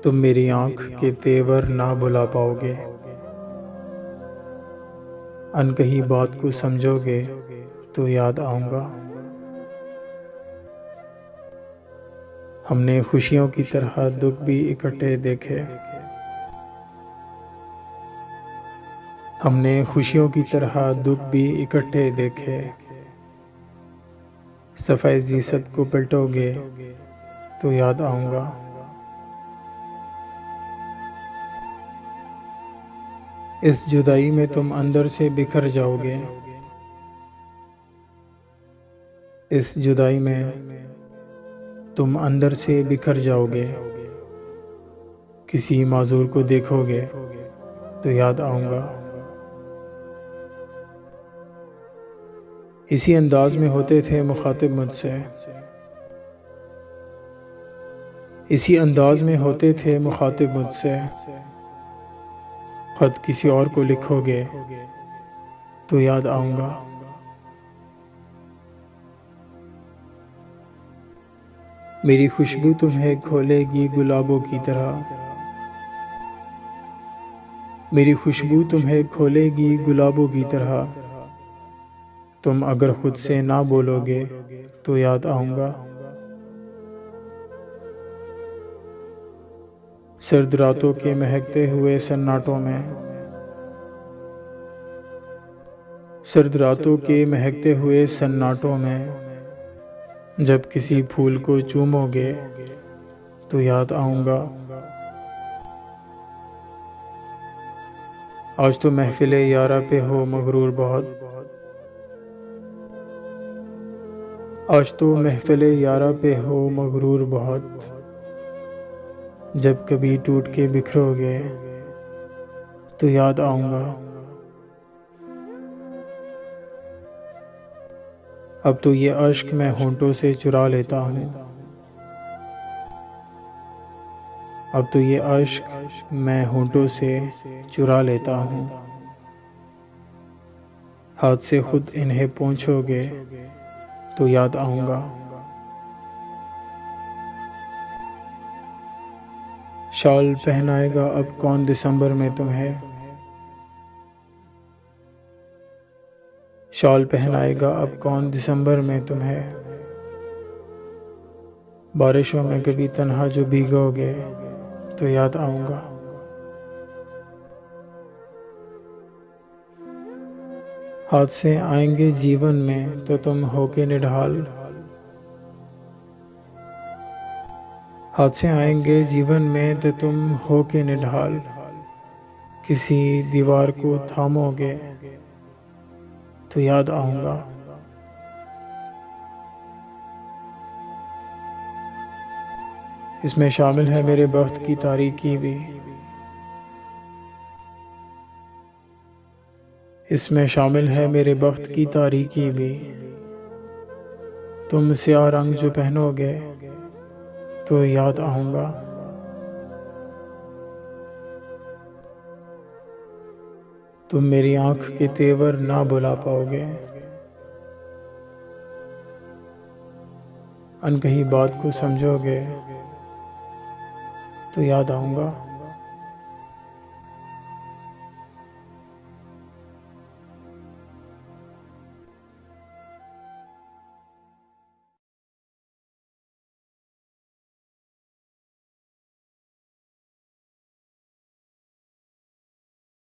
तुम मेरी आँख के तेवर ना भुला पाओगे। अनकही बात को समझोगे तो याद आऊँगा। हमने खुशियों की तरह दुख भी इकट्ठे देखे। हमने खुशियों की तरह दुख भी इकट्ठे देखे। सफ़ाई ज़ीसत को पलटोगे तो याद आऊँगा। इस जुदाई में तुम अंदर से बिखर जाओगे। इस जुदाई में तुम अंदर से बिखर जाओगे। किसी माजूर को देखोगे तो याद आऊँगा। इसी अंदाज में होते थे मुखातिब मुझसे। इसी अंदाज में होते थे मुखातिब मुझसे। ख़त किसी और को लिखोगे तो याद आऊँगा। मेरी खुशबू तुम्हें घोलेगी गुलाबों की तरह। मेरी खुशबू तुम्हें घोलेगी गुलाबों की तरह। तुम अगर खुद से ना बोलोगे तो याद आऊँगा। सर्द रातों के महकते हुए सन्नाटों में। सर्द रातों के महकते हुए सन्नाटों में जब किसी फूल को चूमोगे तो याद आऊँगा। आज तो महफिले यारा पे हो मगरूर बहुत। आज तो महफिले यारा पे हो मगरूर बहुत। जब कभी टूट के बिखरोगे तो याद आऊँगा। अब तो ये अश्क मैं होंठों से चुरा लेता हूँ। अब तो ये अश्क मैं होंठों से चुरा लेता हूँ। हाथ से खुद इन्हें पोंछोगे तो याद आऊँगा। शाल पहनाएगा अब कौन दिसंबर में तुम्हें। शाल पहनाएगा अब कौन दिसंबर में तुम्हें। बारिशों में कभी तन्हा जो भीगोगे तो याद आऊँगा। हाथ से आएंगे जीवन में तो तुम होके निढाल। हाथ से आएंगे जीवन में तो तुम होके निढाल। किसी दीवार को थामोगे तो याद आऊँगा। इसमें शामिल है मेरे बख्त की तारीकी भी। इसमें शामिल है मेरे बख्त की तारीकी भी। तुम स्याह रंग जो पहनोगे तो याद आऊँगा। तुम मेरी आँख के तेवर ना भुला पाओगे। अनकही बात को समझोगे तो याद आऊँगा।